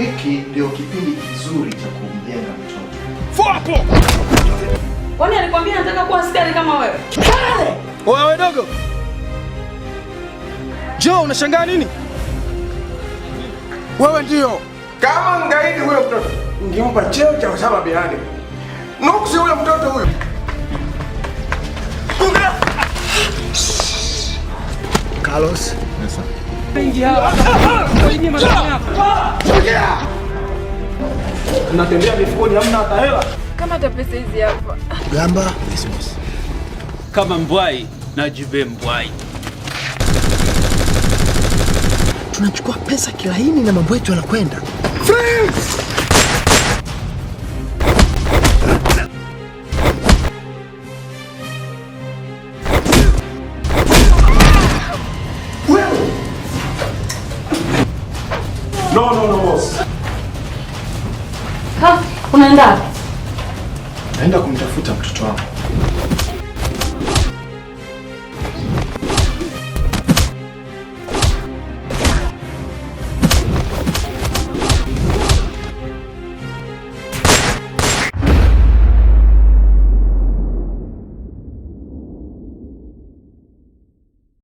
Hiki ndio kipindi kizuri cha kumjenga mtoto. Fuapo! Kwani alikwambia nataka kuwa askari kama wewe? Wewe dogo. Jo, unashangaa nini? Wewe ndio. Kama ngaidi huyo mtoto, ngempa cheo cha Osama bin Laden. Nuksi huyo mtoto huyo. Carlos, Natembea mifukoni hamna hata hela. Kama hata pesa hizi hapa. Gamba, kama mbwai na jibe mbwai. tunachukua pesa kilaini na mambo yetu yanakwenda. Freeze! No, boss. Ha, unaenda? Naenda kumtafuta mtoto wangu.